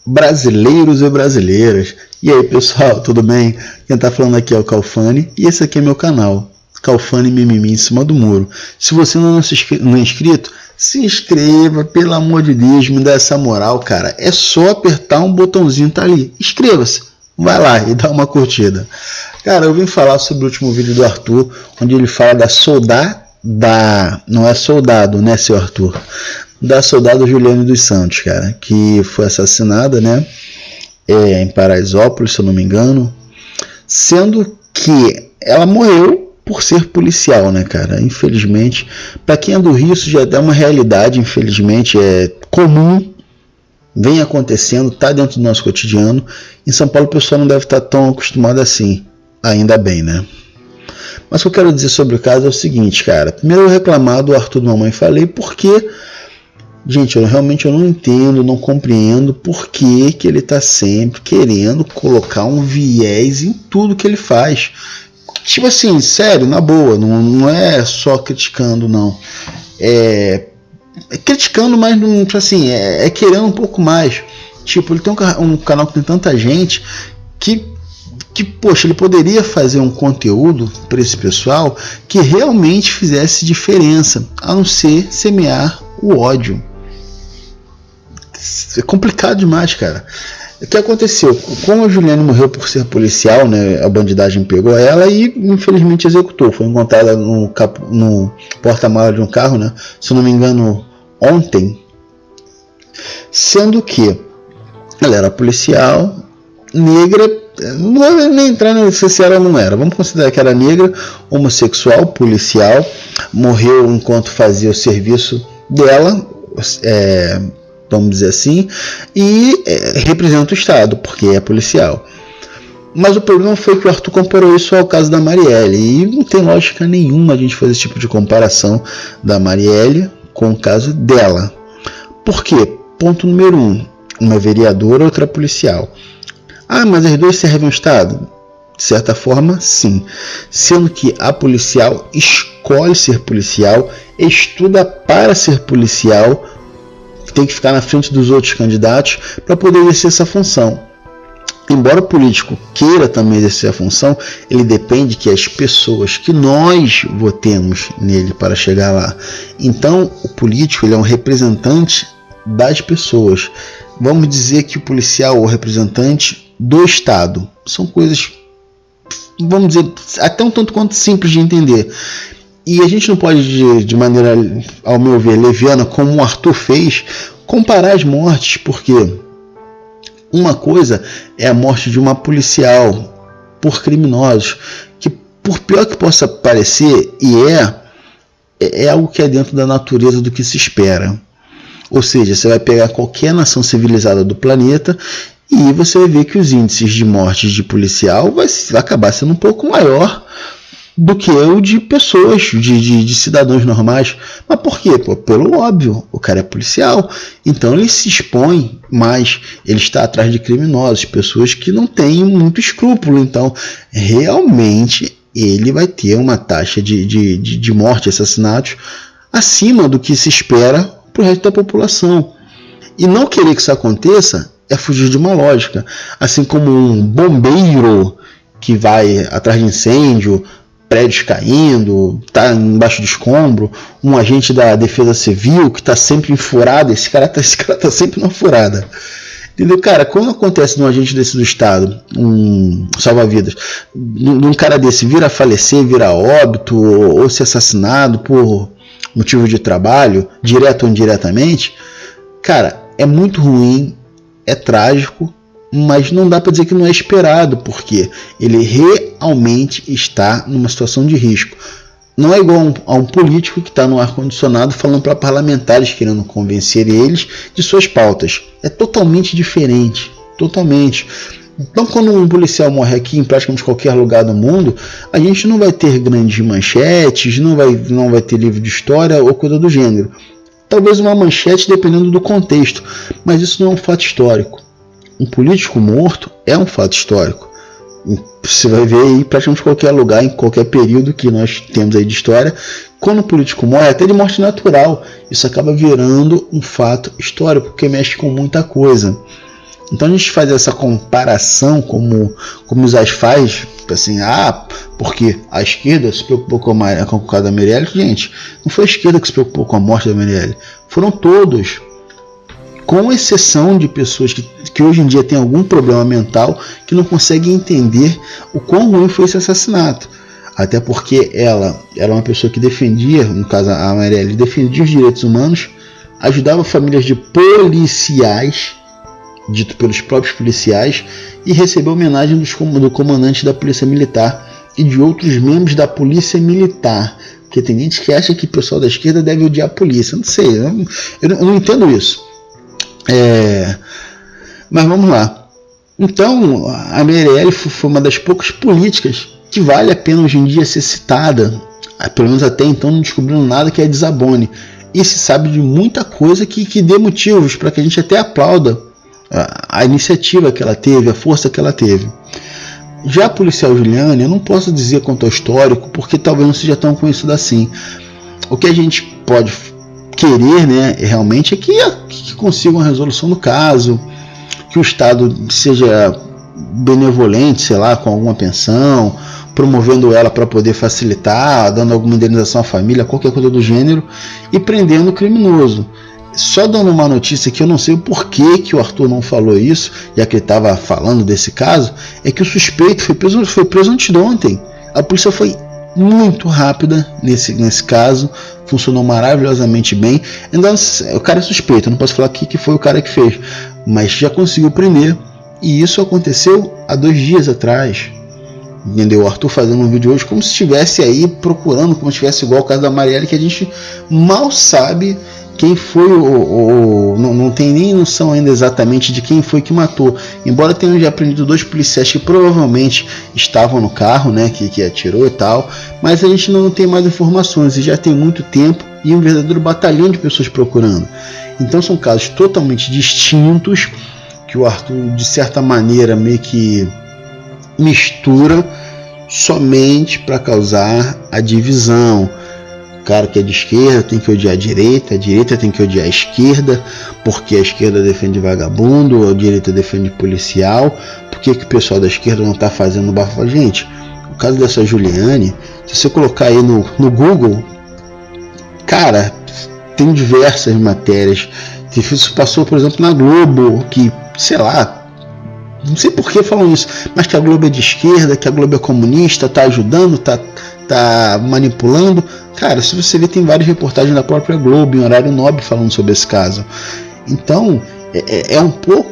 Brasileiros e brasileiras. E aí pessoal, tudo bem? Quem tá falando aqui é o Calfani e esse aqui é meu canal, Calfani Mimimi em cima do muro. Se você não é inscrito, se inscreva, pelo amor de Deus, me dá essa moral, cara. É só apertar um botãozinho, tá ali, inscreva-se, vai lá e dá uma curtida. Cara, eu vim falar sobre o último vídeo do Arthur, onde ele fala não é soldado, né, seu Arthur? Da soldado Juliane dos Santos, cara, que foi assassinada, né, em Paraisópolis, se eu não me engano, sendo que ela morreu por ser policial, né, cara. Infelizmente, para quem é do Rio, isso já é uma realidade, infelizmente, é comum, vem acontecendo, tá dentro do nosso cotidiano. Em São Paulo o pessoal não deve estar tão acostumado assim, ainda bem, né. Mas o que eu quero dizer sobre o caso é o seguinte, cara. Primeiro eu reclamar do Arthur do Mamãe Falei, porque, gente, eu realmente não entendo, não compreendo por que ele está sempre querendo colocar um viés em tudo que ele faz. Tipo assim, sério, na boa, não é só criticando, não. É criticando, mas não, assim, é querendo um pouco mais. Tipo, ele tem um canal que tem tanta gente que, poxa, ele poderia fazer um conteúdo para esse pessoal que realmente fizesse diferença, a não ser semear o ódio. É complicado demais, cara. O que aconteceu? Como a Juliane morreu por ser policial, né, a bandidagem pegou ela e infelizmente executou. Foi encontrada no porta-malas de um carro, né, se não me engano, ontem. Sendo que ela era policial, negra, não vou nem entrar se ela não era. Vamos considerar que era negra, homossexual, policial, morreu enquanto fazia o serviço dela, vamos dizer assim, e representa o Estado, porque é policial. Mas o problema foi que o Arthur comparou isso ao caso da Marielle, e não tem lógica nenhuma a gente fazer esse tipo de comparação da Marielle com o caso dela. Por quê? Ponto número 1, uma vereadora, outra policial. Ah, mas as duas servem ao Estado? De certa forma, sim. Sendo que a policial escolhe ser policial, estuda para ser policial, tem que ficar na frente dos outros candidatos para poder exercer essa função. Embora o político queira também exercer a função, ele depende que as pessoas, que nós votemos nele para chegar lá. Então, o político ele é um representante das pessoas. Vamos dizer que o policial é o representante do Estado. São coisas, vamos dizer, até um tanto quanto simples de entender. E a gente não pode, de maneira, ao meu ver, leviana, como o Arthur fez, comparar as mortes, porque uma coisa é a morte de uma policial por criminosos, que por pior que possa parecer, e é algo que é dentro da natureza do que se espera. Ou seja, você vai pegar qualquer nação civilizada do planeta e você vai ver que os índices de mortes de policial vai acabar sendo um pouco maior do que o de pessoas, de cidadãos normais. Mas por quê? Pelo óbvio, o cara é policial, então ele se expõe mais, ele está atrás de criminosos, pessoas que não têm muito escrúpulo, então realmente ele vai ter uma taxa de morte, assassinatos, acima do que se espera para o resto da população. E não querer que isso aconteça é fugir de uma lógica, assim como um bombeiro que vai atrás de incêndio, prédios caindo, está embaixo de escombro, um agente da defesa civil que está sempre em furada, esse cara tá sempre na furada. Entendeu, cara? Quando acontece num agente desse do Estado, um salva-vidas, num cara desse vir a falecer, vir a óbito ou ser assassinado por motivo de trabalho, direto ou indiretamente, cara, é muito ruim, é trágico, mas não dá para dizer que não é esperado, porque ele realmente está numa situação de risco. Não é igual a um político que está no ar-condicionado falando para parlamentares, querendo convencer eles de suas pautas. É totalmente diferente, totalmente. Então, quando um policial morre aqui em praticamente qualquer lugar do mundo, a gente não vai ter grandes manchetes, não vai ter livro de história ou coisa do gênero. Talvez uma manchete dependendo do contexto, mas isso não é um fato histórico. Um político morto é um fato histórico. Você vai ver aí praticamente qualquer lugar, em qualquer período que nós temos aí de história, quando o político morre, até de morte natural, isso acaba virando um fato histórico, porque mexe com muita coisa. Então a gente faz essa comparação como o Zaz faz, assim, porque a esquerda se preocupou com o caso da Marielle. Gente, não foi a esquerda que se preocupou com a morte da Marielle, foram todos, com exceção de pessoas que hoje em dia têm algum problema mental, que não conseguem entender o quão ruim foi esse assassinato. Até porque ela era uma pessoa que defendia, no caso a Marielle, defendia os direitos humanos, ajudava famílias de policiais, dito pelos próprios policiais, e recebeu homenagem do comandante da Polícia Militar e de outros membros da Polícia Militar. Porque tem gente que acha que o pessoal da esquerda deve odiar a polícia. Não sei, eu não entendo isso. Mas vamos lá. Então, a Marielle foi uma das poucas políticas que vale a pena hoje em dia ser citada. Pelo menos até então não descobriram nada que a desabone. E se sabe de muita coisa que dê motivos para que a gente até aplauda a iniciativa que ela teve, a força que ela teve. Já a policial Juliane, eu não posso dizer quanto ao histórico, porque talvez não seja tão conhecido assim. O que a gente pode querer, né, realmente é que consiga uma resolução do caso, que o Estado seja benevolente, sei lá, com alguma pensão, promovendo ela para poder facilitar, dando alguma indenização à família, qualquer coisa do gênero, e prendendo o criminoso. Só dando uma notícia que eu não sei o porquê que o Arthur não falou isso, já que ele estava falando desse caso, é que o suspeito foi preso antes de ontem. A polícia foi muito rápida nesse caso, funcionou maravilhosamente bem. Então, o cara é suspeito, eu não posso falar que foi o cara que fez, mas já conseguiu prender, e isso aconteceu há 2 dias atrás. Entendeu? O Arthur fazendo um vídeo hoje como se estivesse aí procurando, como se estivesse igual o caso da Marielle, que a gente mal sabe quem foi não tem nem noção ainda exatamente de quem foi que matou, embora tenham já prendido 2 policiais que provavelmente estavam no carro, né, que atirou e tal, mas a gente não tem mais informações e já tem muito tempo e um verdadeiro batalhão de pessoas procurando. Então são casos totalmente distintos que o Arthur de certa maneira meio que mistura somente para causar a divisão. O cara que é de esquerda tem que odiar a direita tem que odiar a esquerda, porque a esquerda defende vagabundo, a direita defende policial. Por que o pessoal da esquerda não está fazendo bafo? Gente, o caso dessa Juliane, se você colocar aí no Google, cara, tem diversas matérias. Isso passou, por exemplo, na Globo, que, sei lá, não sei por que falam isso, mas que a Globo é de esquerda, que a Globo é comunista, tá ajudando, tá manipulando. Cara, se você ver, tem várias reportagens da própria Globo em horário nobre falando sobre esse caso. Então, é um pouco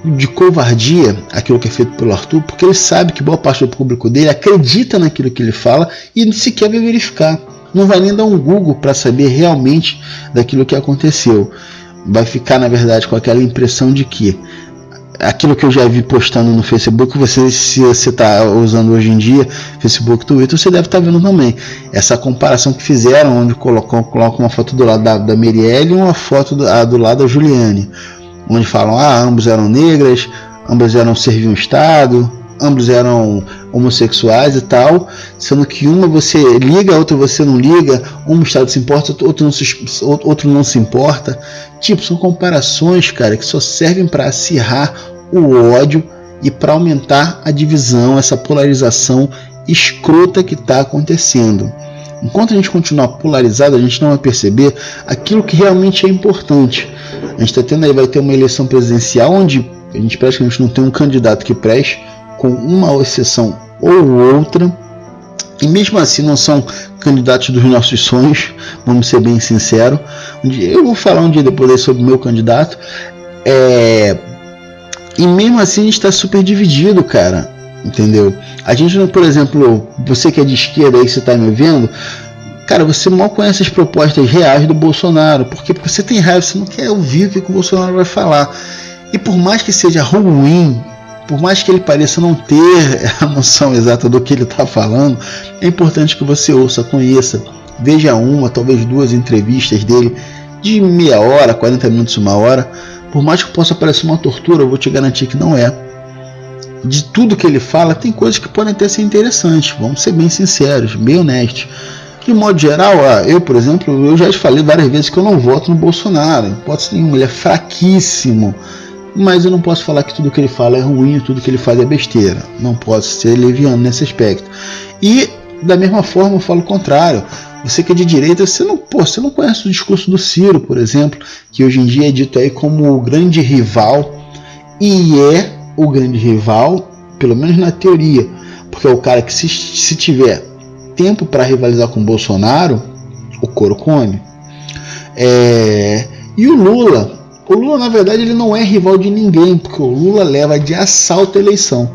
de covardia aquilo que é feito pelo Arthur, porque ele sabe que boa parte do público dele acredita naquilo que ele fala e sequer vai verificar. Não vai nem dar um Google para saber realmente daquilo que aconteceu. Vai ficar, na verdade, com aquela impressão de que aquilo que eu já vi postando no Facebook, se você está usando hoje em dia Facebook, Twitter, você deve estar vendo também essa comparação que fizeram, onde colocam uma foto do lado da Marielle e uma foto do lado da Juliane, onde falam, ambos eram negras, ambos serviam o Estado, ambos eram homossexuais e tal, sendo que uma você liga, a outra você não liga, um Estado se importa, outro não se importa. Tipo, são comparações, cara, que só servem para acirrar o ódio e para aumentar a divisão, essa polarização escrota que está acontecendo. Enquanto a gente continuar polarizado, a gente não vai perceber aquilo que realmente é importante. A gente está tendo aí, vai ter uma eleição presidencial onde a gente praticamente não tem um candidato que preste, com uma exceção ou outra, e mesmo assim não são candidatos dos nossos sonhos, vamos ser bem sinceros. Eu vou falar um dia depois sobre o meu candidato, e mesmo assim a gente está super dividido, cara, entendeu? A gente não, por exemplo, você que é de esquerda aí, que você está me vendo, cara, você mal conhece as propostas reais do Bolsonaro. Por quê? Porque você tem raiva, você não quer ouvir o que o Bolsonaro vai falar, e por mais que seja ruim, por mais que ele pareça não ter a noção exata do que ele está falando, é importante que você ouça, conheça, veja uma, talvez 2 entrevistas dele de meia hora, 40 minutos, 1 hora. Por mais que possa parecer uma tortura, eu vou te garantir que não é. De tudo que ele fala, tem coisas que podem até ser interessantes, vamos ser bem sinceros, bem honestos. De modo geral, eu, por exemplo, eu já te falei várias vezes que eu não voto no Bolsonaro, não pode ser nenhum, ele é fraquíssimo. mas eu não posso falar que tudo que ele fala é ruim, tudo que ele faz é besteira. Não posso ser leviano nesse aspecto. E da mesma forma eu falo o contrário. Você que é de direita, você não conhece o discurso do Ciro, por exemplo, que hoje em dia é dito aí como o grande rival, e é o grande rival, pelo menos na teoria, porque é o cara que se tiver tempo para rivalizar com o Bolsonaro, o couro come. E o Lula na verdade ele não é rival de ninguém, porque o Lula leva de assalto a eleição.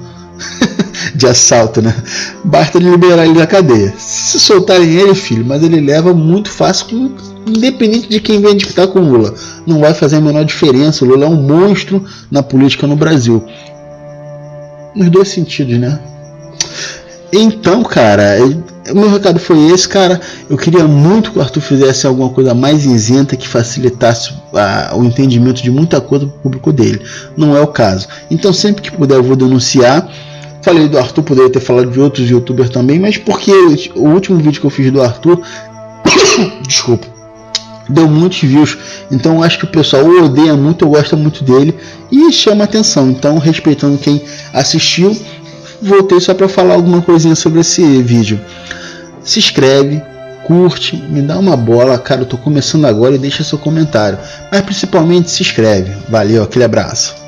De assalto, né? Basta liberar ele da cadeia. Se soltarem ele, filho, mas ele leva muito fácil, independente de quem vem disputar com o Lula. Não vai fazer a menor diferença. O Lula é um monstro na política no Brasil. Nos dois sentidos, né? Então, cara, o meu recado foi esse, cara. Eu queria muito que o Arthur fizesse alguma coisa mais isenta que facilitasse o entendimento de muita coisa para o público dele. Não é o caso. Então, sempre que puder, eu vou denunciar. Falei do Arthur, poderia ter falado de outros youtubers também, mas porque o último vídeo que eu fiz do Arthur desculpa, deu muitos views, então eu acho que o pessoal o odeia muito, eu gosto muito dele e chama atenção. Então, respeitando quem assistiu, voltei só para falar alguma coisinha sobre esse vídeo. Se inscreve, curte, me dá uma bola, cara, eu tô começando agora, e deixa seu comentário, mas principalmente se inscreve. Valeu, aquele abraço.